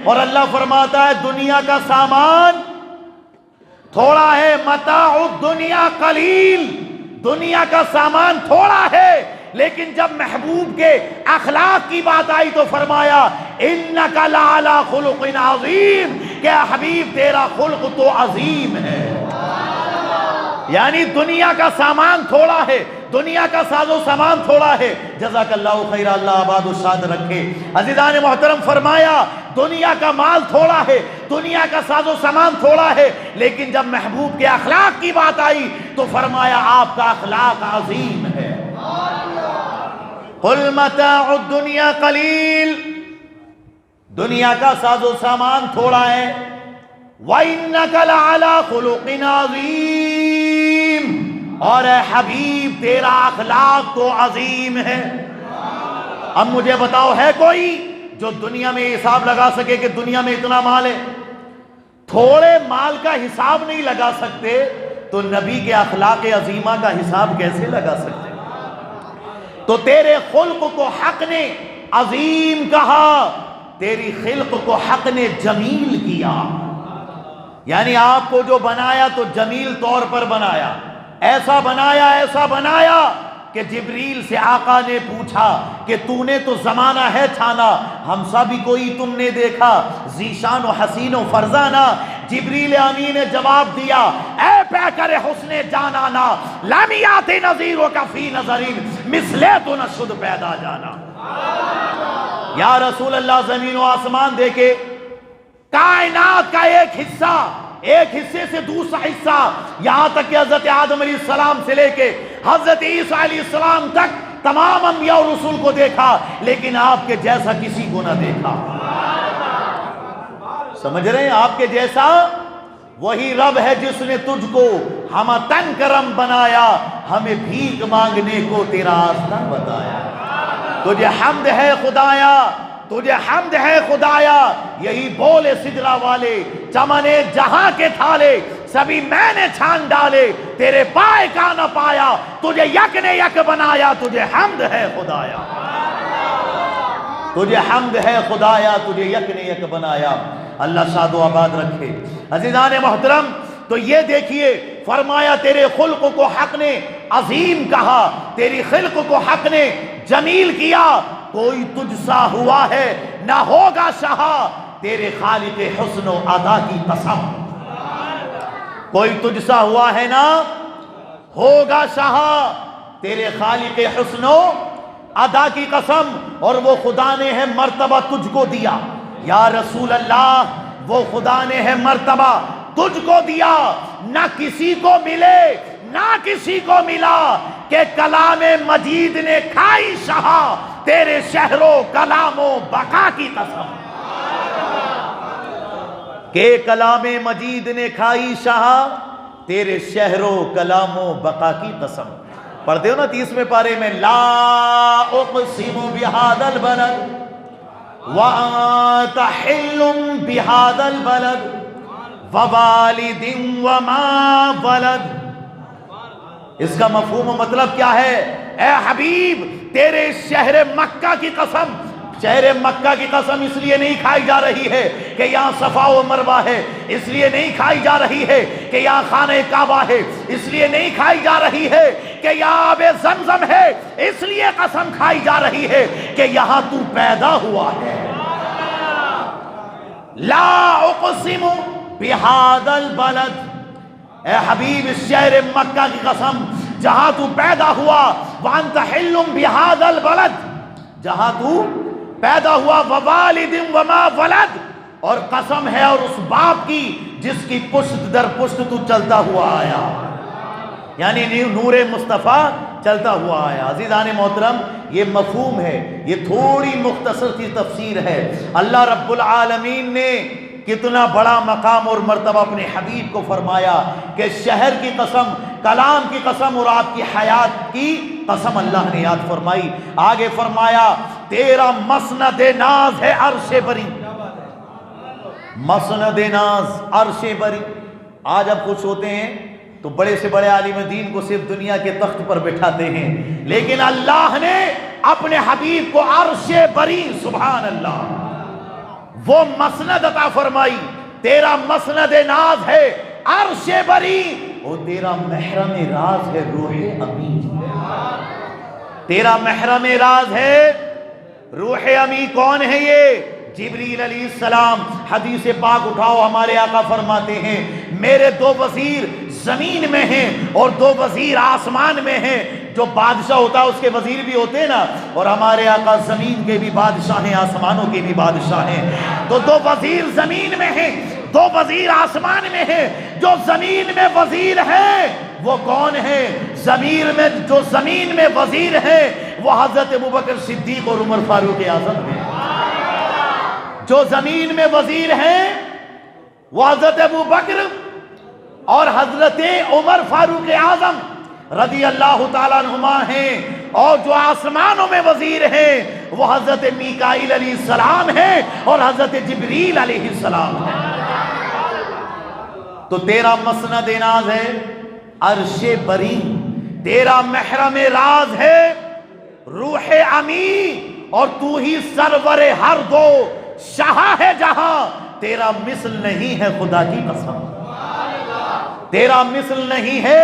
اور اللہ فرماتا ہے دنیا کا سامان تھوڑا ہے، متاع الدنیا قلیل، دنیا کا سامان تھوڑا ہے، لیکن جب محبوب کے اخلاق کی بات آئی تو فرمایا انک لعلی خلق عظیم، کہ حبیب تیرا خلق تو عظیم ہے۔ یعنی دنیا کا سامان تھوڑا ہے، دنیا کا ساز و سامان تھوڑا ہے۔ جزاک اللہ خیر، اللہ آباد و شاد رکھے۔ عزیزان محترم، فرمایا دنیا کا مال تھوڑا ہے، دنیا کا ساز و سامان تھوڑا ہے، لیکن جب محبوب کے اخلاق کی بات آئی تو فرمایا آپ کا اخلاق عظیم ہے۔ قل متاع الدنیا قلیل، دنیا کا ساز و سامان تھوڑا ہے، وَإِنَّكَ لَعَلَىٰ خُلُقٍ عَظِيمٍ، اور اے حبیب تیرا اخلاق تو عظیم ہے۔ اب مجھے بتاؤ، ہے کوئی جو دنیا میں حساب لگا سکے کہ دنیا میں اتنا مال ہے؟ تھوڑے مال کا حساب نہیں لگا سکتے تو نبی کے اخلاق عظیمہ کا حساب کیسے لگا سکتے؟ تو تیرے خلق کو حق نے عظیم کہا، تیری خلق کو حق نے جمیل کیا۔ یعنی آپ کو جو بنایا تو جمیل طور پر بنایا، ایسا بنایا کہ جبریل سے آقا نے پوچھا کہ تو نے تو زمانہ ہے چھانا، ہم سا بھی کوئی تم نے دیکھا ذیشان و حسین و فرزانہ؟ جبریل امین نے جواب دیا، اے پیکر حسن جانانا، لم یات نظیرک فی نظرین مثلے تو نہ شد پیدا جانا۔ یا رسول اللہ، زمین و آسمان دیکھے، کائنات کا ایک حصے سے دوسرا حصہ، یہاں تک کہ حضرت آدم علیہ السلام سے لے کے حضرت عیسیٰ علیہ السلام تک تمام انبیاء اور رسول کو دیکھا، لیکن آپ کے جیسا کسی کو نہ دیکھا۔ سمجھ رہے ہیں؟ آپ کے جیسا وہی رب ہے جس نے تجھ کو ہم تن کرم بنایا، ہمیں بھیک مانگنے کو تیرا راستہ بتایا۔ تجھے حمد ہے خدایا، تجھے حمد ہے خدایا، یہی بولے سدرا والے، چمنے جہاں کے تھالے سبھی میں نے چھان ڈالے، تیرے پائے کا نہ پایا، تجھے یک نے یک بنایا، تجھے حمد ہے خدایا، تجھے حمد ہے خدایا، تجھے یک نے یک بنایا۔ اللہ شاد و آباد رکھے۔ عزیزان محترم، تو یہ دیکھیے، فرمایا تیرے خلق کو حق نے عظیم کہا، تیری خلق کو حق نے جمیل کیا۔ کوئی تجھ سا ہوا ہے نہ ہوگا شہا، تیرے خالق حسن و ادا کی قسم۔ کوئی تجھ سا ہوا ہے نہ ہوگا شہا، تیرے خالق حسن و ادا کی قسم۔ اور وہ خدا نے ہے مرتبہ تجھ کو دیا، یا رسول اللہ، وہ خدا نے ہے مرتبہ تجھ کو دیا، نہ کسی کو ملے نہ کسی کو ملا، کہ کلام مجید نے کھائی شہا، تیرے شہر و کلام و بقا کی قسم۔ کہ کلام مجید نے کھائی شہا، تیرے شہر و کلام و بقا کی قسم۔ پڑھتے ہو نا 30ویں پارے میں، لا اقسم بہذا البلد وانت حل بہذا البلد ووالد وما ولد۔ اس کا مفہوم و مطلب کیا ہے؟ اے حبیب تیرے شہر مکہ کی قسم، شہر مکہ کی قسم اس لیے نہیں کھائی جا رہی ہے کہ یہاں صفا و مروہ ہے، اس لیے نہیں کھائی جا رہی ہے کہ یہاں خانہ کعبہ ہے، اس لیے نہیں کھائی جا رہی ہے کہ یہاں آب زمزم ہے، اس لیے قسم کھائی جا رہی ہے کہ یہاں تو پیدا ہوا ہے۔ لا اقسم بہذا البلد، اے حبیب اس شہر مکہ کی قسم جہاں تو پیدا ہوا، وانت حل بہذا البلد، جہاں تو پیدا ہوا، ووالد وما ولد، اور قسم ہے اور اس باپ کی جس کی پشت در پشت تو چلتا ہوا آیا، یعنی نور مصطفیٰ چلتا ہوا آیا۔ عزیزان محترم، یہ مفہوم ہے، یہ تھوڑی مختصر سی تفسیر ہے۔ اللہ رب العالمین نے کتنا بڑا مقام اور مرتبہ اپنے حبیب کو فرمایا کہ شہر کی قسم، کلام کی قسم اور آپ کی حیات کی قسم اللہ نے یاد فرمائی۔ آگے فرمایا تیرا مسند ناز ہے عرش بری، مسند ناز عرش بری۔ آج اب کچھ ہوتے ہیں تو بڑے سے بڑے عالم دین کو صرف دنیا کے تخت پر بٹھاتے ہیں، لیکن اللہ نے اپنے حبیب کو عرش بری، سبحان اللہ، وہ مسند عطا فرمائی. تیرا مسند ناز ہے عرش بری، اور تیرا محرم راز ہے روح امین. تیرا محرم راز ہے روح امین. کون ہے یہ؟ جبریل علیہ السلام. حدیث پاک اٹھاؤ، ہمارے آقا فرماتے ہیں میرے 2 وزیر زمین میں ہیں اور 2 وزیر آسمان میں ہیں. جو بادشاہ ہوتا ہے اس کے وزیر بھی ہوتے ہیں نا، اور ہمارے آقا زمین کے بھی بادشاہ ہیں، آسمانوں کے بھی بادشاہ ہیں. تو 2 وزیر زمین میں ہیں، 2 وزیر آسمان میں ہیں. جو زمین میں وزیر ہیں وہ کون ہے؟ جو زمین میں وزیر ہیں وہ حضرت ابوبکر صدیق اور عمر فاروق اعظم ہیں. جو زمین میں وزیر ہیں وہ حضرت ابوبکر اور حضرت عمر فاروق اعظم رضی اللہ تعالیٰ عنہما ہیں. اور جو آسمانوں میں وزیر ہیں وہ حضرت میکائیل علیہ السلام ہیں اور حضرت جبریل علیہ السلام ہیں. تو تیرا مسند ناز ہے عرش بری، تیرا محرم راز ہے روح امی، اور تو ہی سرور ہر دو شاہ ہے جہاں. تیرا مثل نہیں ہے خدا کی قسم، تیرا مثل نہیں ہے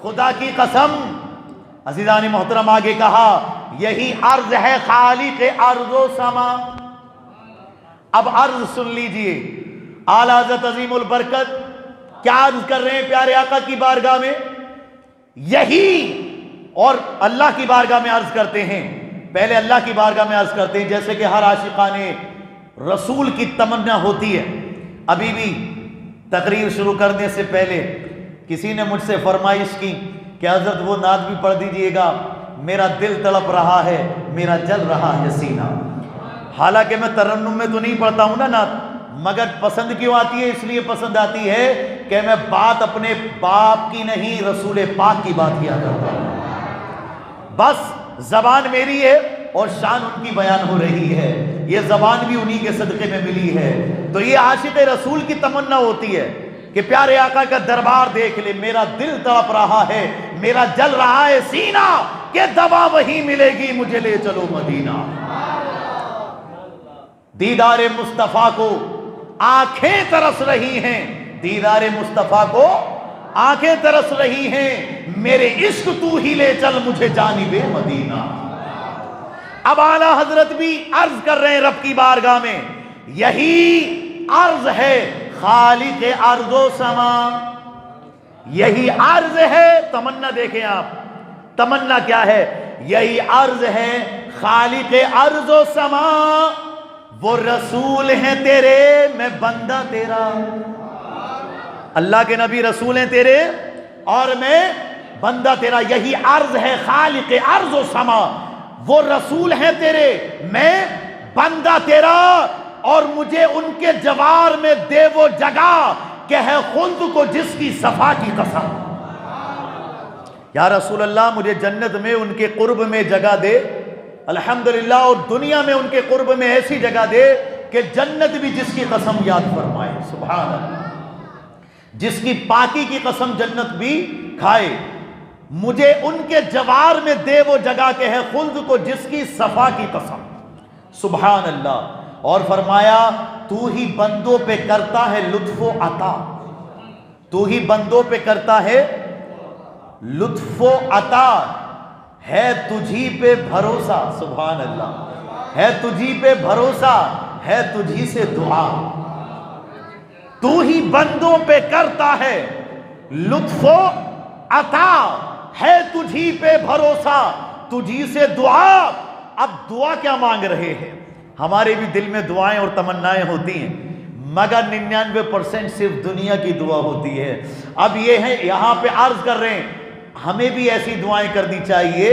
خدا کی قسم. عزیزان محترم آگے کہا یہی عرض ہے خالق ارض و سما. اب عرض سن لیجئے، اعلیٰ حضرت عظیم البرکت کیا عرض کر رہے ہیں پیارے آقا کی بارگاہ میں؟ یہی، اور اللہ کی بارگاہ میں عرض کرتے ہیں. پہلے اللہ کی بارگاہ میں عرض کرتے ہیں جیسے کہ ہر عاشقان رسول کی تمنا ہوتی ہے. ابھی بھی تقریر شروع کرنے سے پہلے کسی نے مجھ سے فرمائش کی کہ حضرت وہ نعت بھی پڑھ دیجئے گا، میرا دل تڑپ رہا ہے، میرا جل رہا ہے سینہ. حالانکہ میں ترنم میں تو نہیں پڑھتا ہوں نا نعت، مگر پسند کیوں آتی ہے؟ اس لیے پسند آتی ہے کہ میں بات اپنے باپ کی نہیں رسول پاک کی بات کیا کرتا ہوں. بس زبان میری ہے اور شان ان کی بیان ہو رہی ہے، یہ زبان بھی انہی کے صدقے میں ملی ہے. تو یہ عاشق رسول کی تمنا ہوتی ہے کہ پیارے آقا کا دربار دیکھ لے. میرا دل تڑپ رہا ہے، میرا جل رہا ہے سینہ، کہ دوا وہی ملے گی مجھے لے چلو مدینہ. دیدار مصطفیٰ کو آنکھیں ترس رہی ہیں، دیدار مصطفیٰ کو آنکھیں ترس رہی ہیں، میرے عشق تو ہی لے چل مجھے جانب مدینہ. اب اعلیٰ حضرت بھی عرض کر رہے ہیں رب کی بارگاہ میں، یہی عرض ہے خالق ارض و سما. یہی عرض ہے، تمنا دیکھیں آپ، تمنا کیا ہے؟ یہی عرض ہے خالق ارض و سما. وہ رسول ہیں تیرے، میں بندہ تیرا. اللہ کے نبی رسول ہیں تیرے اور میں بندہ تیرا. یہی عرض ہے خالق ارض و سما. وہ رسول ہیں تیرے، میں بندہ تیرا، اور مجھے ان کے جوار میں دے وہ جگہ کہ ہے خلد کو جس کی صفا کی قسم. یا رسول اللہ مجھے جنت میں ان کے قرب میں جگہ دے الحمدللہ، اور دنیا میں ان کے قرب میں ایسی جگہ دے کہ جنت بھی جس کی قسم یاد فرمائے. سبحان اللہ، جس کی پاکی کی قسم جنت بھی کھائے. مجھے ان کے جوار میں دے وہ جگہ کہ ہے خلد کو جس کی صفا کی قسم. سبحان اللہ. اور فرمایا تو ہی بندوں پہ کرتا ہے لطف و عطا، تو ہی بندوں پہ کرتا ہے لطف و عطا. ہے تجھی پہ بھروسہ، سبحان اللہ، ہے تجھی پہ بھروسہ، ہے تجھی سے دعا. تو ہی بندوں پہ کرتا ہے لطف و عطا، ہے تجھی پہ بھروسہ، تجھی سے دعا. اب دعا کیا مانگ رہے ہیں؟ ہمارے بھی دل میں دعائیں اور تمنائیں ہوتی ہیں، مگر 99% صرف دنیا کی دعا ہوتی ہے. اب یہ ہے یہاں پہ عرض کر رہے ہیں ہمیں بھی ایسی دعائیں کرنی چاہیے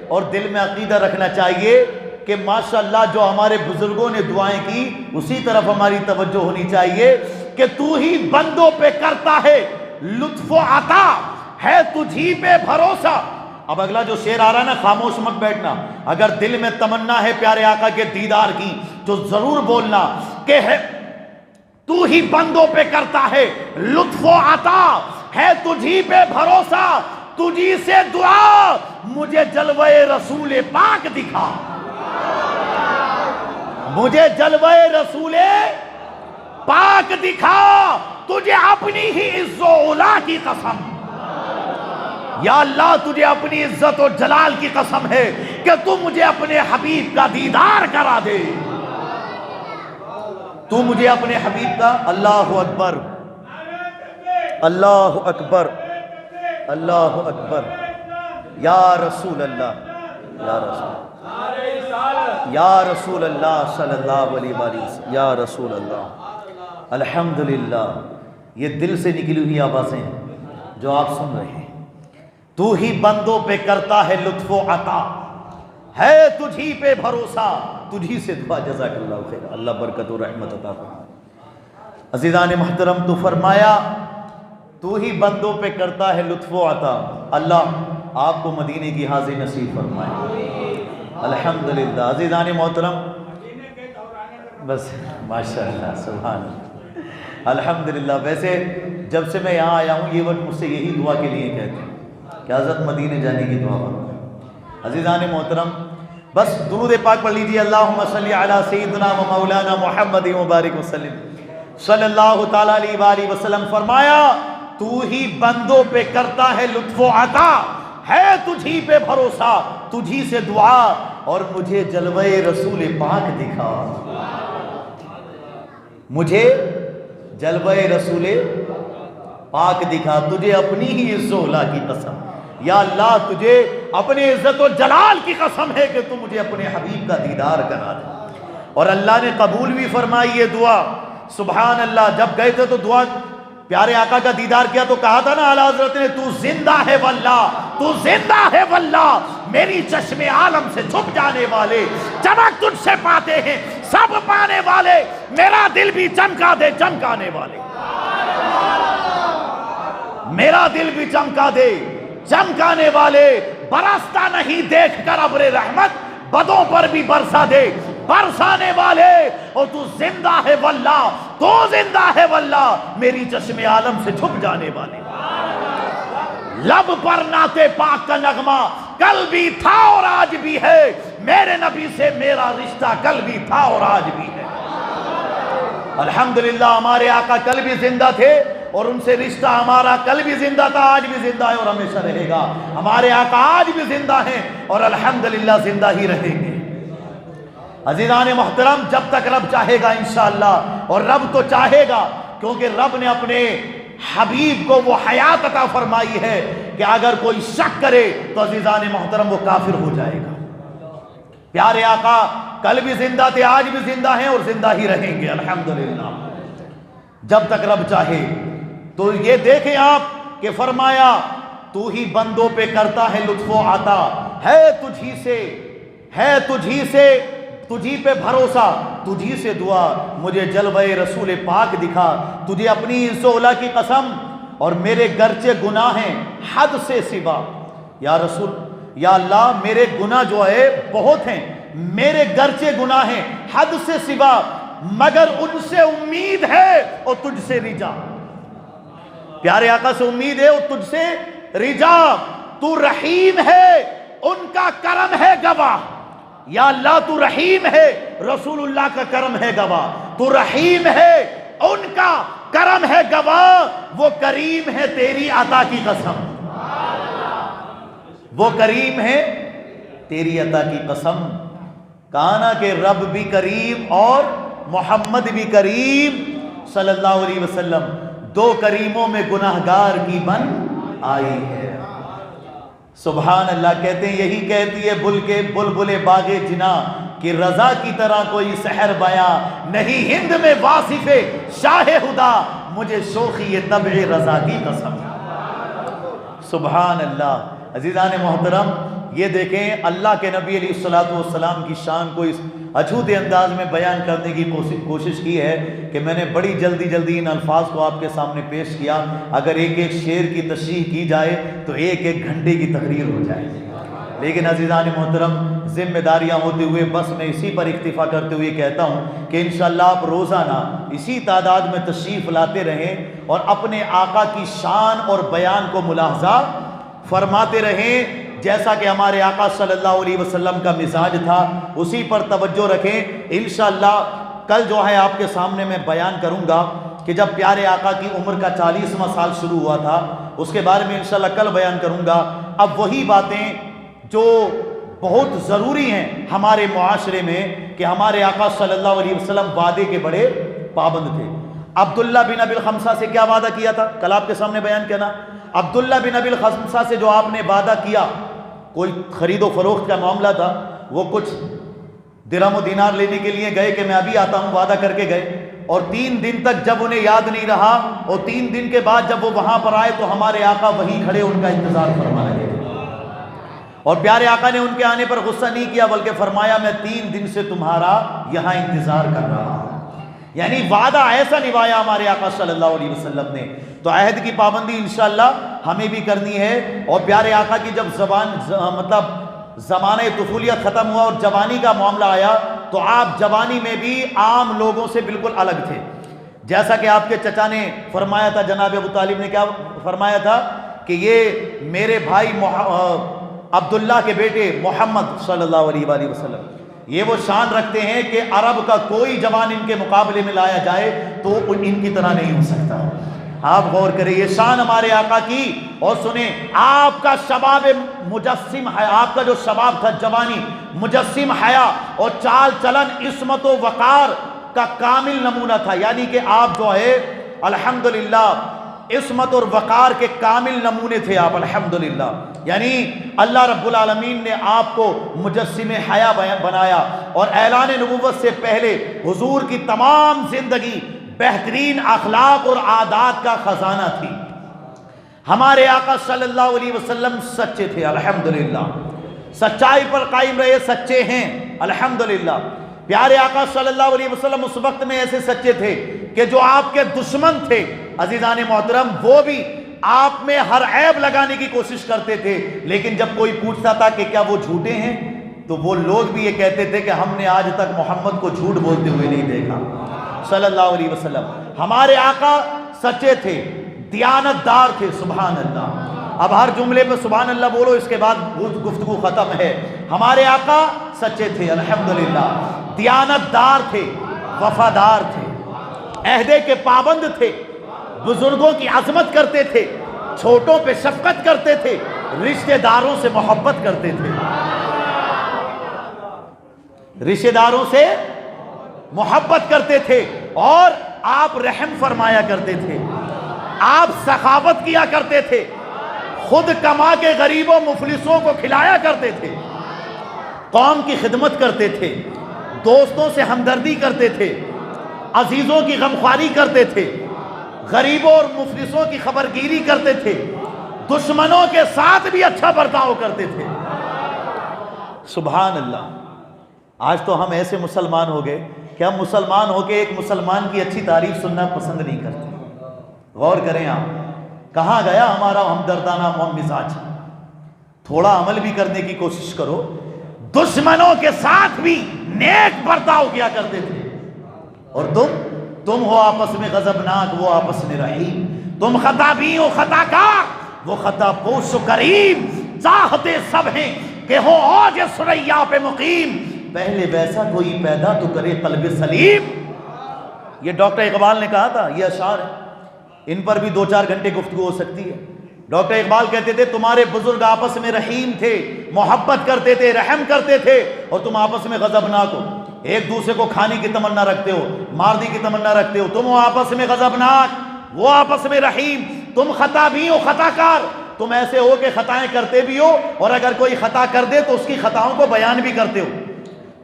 اور دل میں عقیدہ رکھنا چاہیے کہ ماشاءاللہ جو ہمارے بزرگوں نے دعائیں کی اسی طرف ہماری توجہ ہونی چاہیے کہ تو ہی بندوں پہ کرتا ہے لطف و عطا، ہے تجھی پہ بھروسہ. اب اگلا جو شعر آ رہا ہے نا، خاموش مت بیٹھنا. اگر دل میں تمنا ہے پیارے آقا کے دیدار کی تو ضرور بولنا کہ ہے تو ہی بندوں پہ کرتا ہے لطف و عطا، ہے تجھی پہ بھروسہ، تجھی سے دعا، مجھے جلوے رسول پاک دکھا. مجھے جلوہ رسول پاک دکھا، تجھے اپنی ہی عز و علا کی قسم، یا اللہ تجھے اپنی عزت و جلال کی قسم ہے کہ تو مجھے اپنے حبیب کا دیدار کرا دے، تو مجھے اپنے حبیب کا، اللہ اکبر اللہ اکبر اللہ اکبر، یا رسول اللہ یا رسول یا رسول اللہ صلی اللہ علیہ وسلم، یا رسول اللہ۔ الحمدللہ، یہ دل سے نکلی ہوئی آوازیں ہیں جو آپ سن رہے ہیں۔ تو ہی بندوں پہ کرتا ہے لطف و عطا، ہے تجھی پہ بھروسہ، تجھی سے دعا، جزاک اللہ خیر، اللہ برکت و رحمت عطا فرمائے۔ عزیزان محترم، تو فرمایا تو ہی بندوں پہ کرتا ہے لطف و عطا، اللہ آپ کو مدینے کی حاضری نصیب فرمائے، الحمدللہ۔ عزیزان محترم، بس ماشاءاللہ سبحان اللہ، الحمدللہ۔ ویسے جب سے میں یہاں آیا ہوں یہ وقت مجھ سے یہی دعا کے لیے کہتے ہیں کہ حضرت مدینے جانے کی دعا فرمائے۔ عزیزان محترم، بس درود پاک پڑھ لیجیے، اللہم صلی علی سیدنا و مولانا محمد مبارک وسلم صلی اللہ تعالیٰ علیہ وآلہ وسلم۔ فرمایا تو ہی بندوں پہ کرتا ہے لطف و عطا، ہے تجھی پہ بھروسہ، تجھی سے دعا، اور مجھے جلوہ رسول پاک دکھا، مجھے جلوہ رسول پاک دکھا، تجھے اپنی ہی عز و علا کی قسم، یا اللہ تجھے اپنے عزت و جلال کی قسم ہے کہ تو مجھے اپنے حبیب کا دیدار کرا دے۔ اور اللہ نے قبول بھی فرمائی یہ دعا، سبحان اللہ۔ جب گئے تھے تو دعا، پیارے آقا کا دیدار کیا تو کہا تھا نا اعلیٰ حضرت نے، تو زندہ ہے واللہ، تو زندہ ہے واللہ، میری چشم عالم سے چھپ جانے والے چمک تجھ سے پاتے ہیں سب پانے والے، میرا دل بھی چمکا دے چمکانے والے، میرا دل بھی چمکا دے چمکانے والے، برستا نہیں دیکھ کر ابر رحمت، بدوں پر بھی برسا دے برسانے والے، اور تو زندہ ہے واللہ، تو زندہ ہے واللہ، میری چشم عالم سے چھپ جانے والے۔ لب پر نعت پاک کا نغمہ کل بھی تھا اور آج بھی ہے، میرے نبی سے میرا رشتہ کل بھی تھا اور آج بھی ہے۔ الحمدللہ، ہمارے آقا کل بھی زندہ تھے اور ان سے رشتہ ہمارا کل بھی زندہ تھا، آج بھی زندہ ہے اور ہمیشہ رہے گا۔ ہمارے آقا آج بھی زندہ ہیں اور الحمدللہ زندہ ہی رہیں گے۔ عزیزان محترم، جب تک رب چاہے گا انشاءاللہ، اور رب تو چاہے گا کیونکہ رب نے اپنے حبیب کو وہ حیات عطا فرمائی ہے کہ اگر کوئی شک کرے تو عزیزان محترم وہ کافر ہو جائے گا۔ پیارے آقا کل بھی زندہ تھے، آج بھی زندہ ہیں اور زندہ ہی رہیں گے الحمدللہ جب تک رب چاہے۔ تو یہ دیکھیں آپ کہ فرمایا تو ہی بندوں پہ کرتا ہے لطف و عطا، ہے تجھی سے تجھی پہ بھروسہ، تجھی سے دعا، مجھے جلوہ رسول پاک دکھا، تجھے اپنی عز و علا کی قسم، اور میرے گرچہ گناہ ہیں حد سے سوا، یا رسول یا اللہ میرے گناہ جو ہے بہت ہیں، میرے گرچہ گناہ ہیں حد سے سوا، مگر ان سے امید ہے اور تجھ سے رجا۔ پیارے آقا سے امید ہے اور تجھ سے رجا، تو رحیم ہے ان کا کرم ہے گواہ، یا اللہ تو رحیم ہے رسول اللہ کا کرم ہے گواہ، تو رحیم ہے ان کا کرم ہے گواہ، وہ کریم ہے تیری عطا کی قسم، وہ کریم ہے تیری عطا کی قسم۔ کہا نا کہ رب بھی کریم اور محمد بھی کریم صلی اللہ علیہ وسلم، دو کریموں میں گناہگار کی بن آئی ہے۔ سبحان اللہ، کہتے ہیں یہی کہتی ہے بلبل باغ جنا کہ رضا کی طرح کوئی سحر بیاں نہیں ہند میں واصف شاہ خدا، مجھے شوخی طبع رضا کی قسم۔ سبحان اللہ۔ عزیزان محترم، یہ دیکھیں اللہ کے نبی علیہ الصلوۃ والسلام کی شان کو اس اچھوتے انداز میں بیان کرنے کی کوشش کی ہے کہ میں نے بڑی جلدی ان الفاظ کو آپ کے سامنے پیش کیا۔ اگر ایک ایک شعر کی تشریح کی جائے تو ایک گھنٹے کی تقریر ہو جائے، لیکن عزیزان محترم ذمہ داریاں ہوتے ہوئے بس میں اسی پر اکتفا کرتے ہوئے کہتا ہوں کہ انشاءاللہ آپ روزانہ اسی تعداد میں تشریف لاتے رہیں اور اپنے آقا کی شان اور بیان کو ملاحظہ فرماتے رہیں۔ جیسا کہ ہمارے آقا صلی اللہ علیہ وسلم کا مزاج تھا اسی پر توجہ رکھیں. انشاءاللہ کل جو ہے آپ کے سامنے میں بیان کروں گا کہ جب پیارے آقا کی عمر کا 40واں سال شروع ہوا تھا اس کے بارے میں انشاءاللہ کل بیان کروں گا. اب وہی باتیں جو بہت ضروری ہیں ہمارے معاشرے میں کہ ہمارے آقا صلی اللہ علیہ وسلم وعدے کے بڑے پابند تھے. عبداللہ بن ابی الخمسہ سے کیا وعدہ کیا تھا؟ کل آپ کے سامنے بیان کیا نا. عبداللہ بن ابی الخمسہ سے جو آپ نے وعدہ کیا، کوئی خرید و فروخت کا معاملہ تھا، وہ کچھ درہم و دینار لینے کے لیے گئے کہ میں ابھی آتا ہوں، وعدہ کر کے گئے، اور 3 دن تک جب انہیں یاد نہیں رہا، اور 3 دن کے بعد جب وہ وہاں پر آئے تو ہمارے آقا وہیں کھڑے ان کا انتظار فرما لگے. اور پیارے آقا نے ان کے آنے پر غصہ نہیں کیا بلکہ فرمایا میں 3 دن سے تمہارا یہاں انتظار کر رہا ہوں. یعنی وعدہ ایسا نبھایا ہمارے آقا صلی اللہ علیہ وسلم نے. تو عہد کی پابندی انشاءاللہ ہمیں بھی کرنی ہے. اور پیارے آقا کی جب زمانہ طفولیت ختم ہوا اور جوانی کا معاملہ آیا تو آپ جوانی میں بھی عام لوگوں سے بالکل الگ تھے. جیسا کہ آپ کے چچا نے فرمایا تھا، جناب ابو طالب نے کیا فرمایا تھا کہ یہ میرے بھائی عبداللہ کے بیٹے محمد صلی اللہ علیہ وآلہ وسلم یہ وہ شان رکھتے ہیں کہ عرب کا کوئی جوان ان کے مقابلے میں لایا جائے تو ان کی طرح نہیں ہو سکتا. آپ غور کریں یہ شان ہمارے آقا کی. اور سنیں آپ کا شباب مجسم ہے، آپ کا جو شباب تھا جوانی مجسم حیا اور چال چلن عصمت و وقار کا کامل نمونہ تھا. یعنی کہ آپ جو ہے الحمدللہ عصمت اور وقار کے کامل نمونے تھے آپ الحمدللہ. یعنی اللہ رب العالمین نے آپ کو مجسم حیا بنایا اور اعلان نبوت سے پہلے حضور کی تمام زندگی بہترین اخلاق اور عادات کا خزانہ تھی. ہمارے آقا صلی اللہ علیہ وسلم سچے تھے الحمدللہ، سچائی پر قائم رہے، سچے ہیں الحمدللہ. پیارے آقا صلی اللہ علیہ وسلم اس وقت میں ایسے سچے تھے کہ جو آپ کے دشمن تھے عزیزان محترم وہ بھی آپ میں ہر عیب لگانے کی کوشش کرتے تھے. لیکن جب کوئی پوچھتا تھا کہ کیا وہ جھوٹے ہیں تو وہ لوگ بھی یہ کہتے تھے کہ ہم نے آج تک محمد کو جھوٹ بولتے ہوئے نہیں دیکھا صلی اللہ علیہ وسلم. ہمارے آقا سچے تھے، دیانت دار تھے. سبحان اللہ. اب ہر جملے پہ سبحان اللہ بولو، اس کے بعد گفتگو ختم ہے. ہمارے آقا سچے تھے الحمدللہ، دیانت دار تھے، وفادار تھے، عہدے کے پابند تھے، بزرگوں کی عظمت کرتے تھے، چھوٹوں پہ شفقت کرتے تھے، رشتہ داروں سے محبت کرتے تھے، رشتہ داروں سے محبت کرتے تھے، اور آپ رحم فرمایا کرتے تھے، آپ سخاوت کیا کرتے تھے، خود کما کے غریبوں مفلسوں کو کھلایا کرتے تھے، قوم کی خدمت کرتے تھے، دوستوں سے ہمدردی کرتے تھے، عزیزوں کی غمخواری کرتے تھے، غریبوں اور مفلسوں کی خبرگیری کرتے تھے، دشمنوں کے ساتھ بھی اچھا برتاؤ کرتے تھے. سبحان اللہ. آج تو ہم ایسے مسلمان ہو گئے کہ ہم مسلمان ہو کے ایک مسلمان کی اچھی تعریف سننا پسند نہیں کرتے. غور کریں آپ، کہاں گیا ہمارا ہمدردانہ مزاج؟ تھوڑا عمل بھی کرنے کی کوشش کرو. دشمنوں کے ساتھ بھی نیک برتاؤ کیا کرتے تھے. اور تم ہو آپس میں غضبناک، وہ آپس میں رحیم. تم خطا بھی ہو خطا کار، وہ خطا پوش و کریم. چاہتے سب ہیں کہ ہو اوج ثریا پہ مقیم، پہلے ویسا کوئی پیدا تو کرے قلب سلیم. یہ ڈاکٹر اقبال نے کہا تھا، یہ اشعار ہے، ان پر بھی 2-4 گھنٹے گفتگو ہو سکتی ہے. ڈاکٹر اقبال کہتے تھے تمہارے بزرگ آپس میں رحیم تھے، محبت کرتے تھے، رحم کرتے تھے، اور تم آپس میں غضبناک ہو، ایک دوسرے کو کھانے کی تمنا رکھتے ہو، مارنے کی تمنا رکھتے ہو. تم ہو آپس میں غضبناک، وہ آپس میں رحیم. تم خطا بھی ہو خطا کار، تم ایسے ہو کہ خطائیں کرتے بھی ہو، اور اگر کوئی خطا کر دے تو اس کی خطاؤں کو بیان بھی کرتے ہو.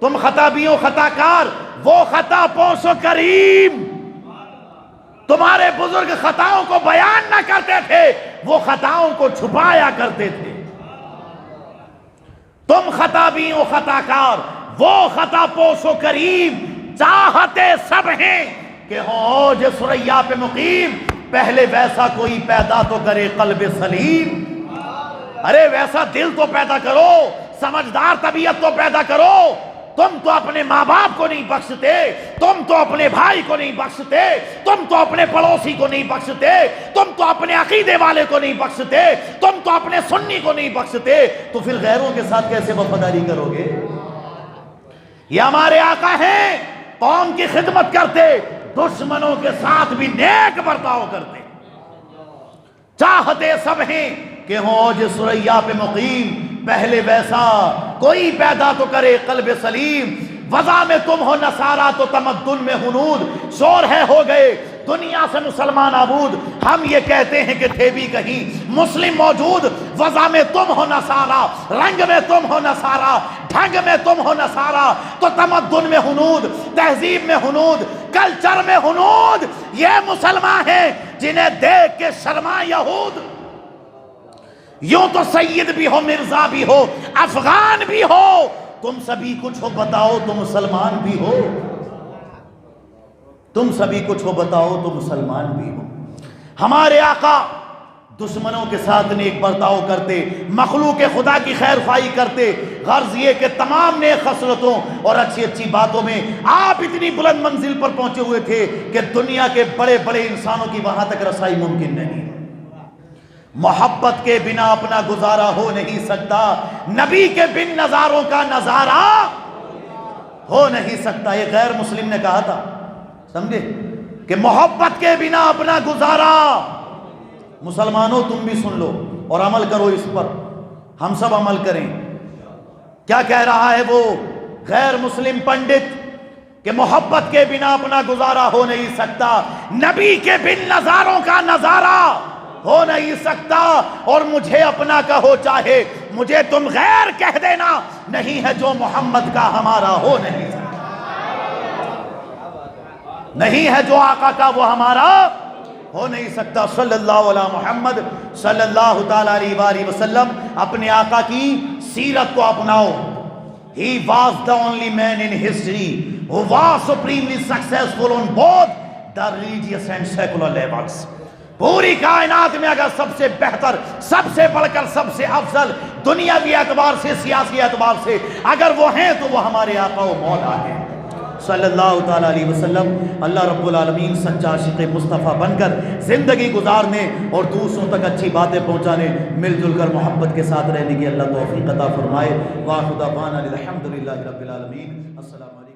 تم خطا بھی ہو خطا کار، وہ خطا پوش و کریم. تمہارے بزرگ خطاؤں کو بیان نہ کرتے تھے، وہ خطاؤں کو چھپایا کرتے تھے. تم خطا بھی ہو خطا کار، وہ خطا پوش و کریم. چاہتے سب ہیں کہ ہو اوج ثریا پہ مقیم، پہلے ویسا کوئی پیدا تو کرے قلب سلیم. ارے ویسا دل تو پیدا کرو، سمجھدار طبیعت تو پیدا کرو. تم تو اپنے ماں باپ کو نہیں بخشتے، تم تو اپنے بھائی کو نہیں بخشتے، تم تو اپنے پڑوسی کو نہیں بخشتے، تم تو اپنے عقیدے والے کو نہیں بخشتے، تم تو اپنے سنی کو نہیں بخشتے، تو پھر غیروں کے ساتھ کیسے وفاداری کرو گے؟ یہ ہمارے آقا ہیں، قوم کی خدمت کرتے، دشمنوں کے ساتھ بھی نیک برتاؤ کرتے، چاہتے سب ہیں کہ ہوں اوج ثریا پہ مقیم، پہلے ویسا کوئی پیدا تو کرے قلب سلیم، وضع میں تم ہو نصارہ تو تمدن میں ہنود، شور ہے ہو گئے دنیا سے مسلمان آبود، ہم یہ کہتے ہیں کہ تھے بھی کہیں مسلم موجود، وضع میں تم ہو نصارہ، رنگ میں تم ہو نصارہ، ڈھنگ میں تم ہو نصارہ، تو تمدن میں ہنود، تہذیب میں ہنود، کلچر میں ہنود، یہ مسلمان ہیں جنہیں دیکھ کے شرما یہود۔ یوں تو سید بھی ہو مرزا بھی ہو افغان بھی ہو، تم سبھی کچھ ہو بتاؤ تو مسلمان بھی ہو، تم سبھی کچھ ہو بتاؤ تو مسلمان بھی ہو۔ ہمارے آقا دشمنوں کے ساتھ نیک برتاؤ کرتے، مخلوق خدا کی خیر خواہی کرتے، غرض یہ کہ تمام نیک خصلتوں اور اچھی اچھی باتوں میں آپ اتنی بلند منزل پر پہنچے ہوئے تھے کہ دنیا کے بڑے بڑے انسانوں کی وہاں تک رسائی ممکن نہیں۔ محبت کے بنا اپنا گزارا ہو نہیں سکتا، نبی کے بن نظاروں کا نظارہ ہو نہیں سکتا۔ یہ غیر مسلم نے کہا تھا، سمجھے، کہ محبت کے بنا اپنا گزارا۔ مسلمانوں تم بھی سن لو اور عمل کرو اس پر، ہم سب عمل کریں۔ کیا کہہ رہا ہے وہ غیر مسلم پنڈت کہ محبت کے بنا اپنا گزارا ہو نہیں سکتا، نبی کے بن نظاروں کا نظارہ ہو نہیں سکتا، اور مجھے اپنا کہو چاہے مجھے تم غیر کہہ دینا، نہیں ہے جو محمد کا ہمارا ہو نہیں سکتا، نہیں ہے جو آقا کا وہ ہمارا ہو نہیں سکتا۔ صلی اللہ علیہ محمد صلی اللہ تعالیٰ علیہ وآلہ وسلم، اپنے آقا کی سیرت کو اپناؤ۔ He was the only man in history who was supremely successful on both the religious and secular levels۔ پوری کائنات میں اگر سب سے بہتر، سب سے بڑھ کر سب سے افضل، دنیاوی اعتبار سے سیاسی اعتبار سے اگر وہ ہیں تو وہ ہمارے آقا و مولا ہیں صلی اللہ تعالیٰ علیہ وسلم۔ اللہ رب العالمین سچا عاشق مصطفیٰ بن کر زندگی گزارنے اور دوسروں تک اچھی باتیں پہنچانے، مل جل کر محبت کے ساتھ رہنے کی اللہ توفیق عطا فرمائے۔ وآخر دعوانا الحمدللہ رب العالمین۔ السلام علیکم۔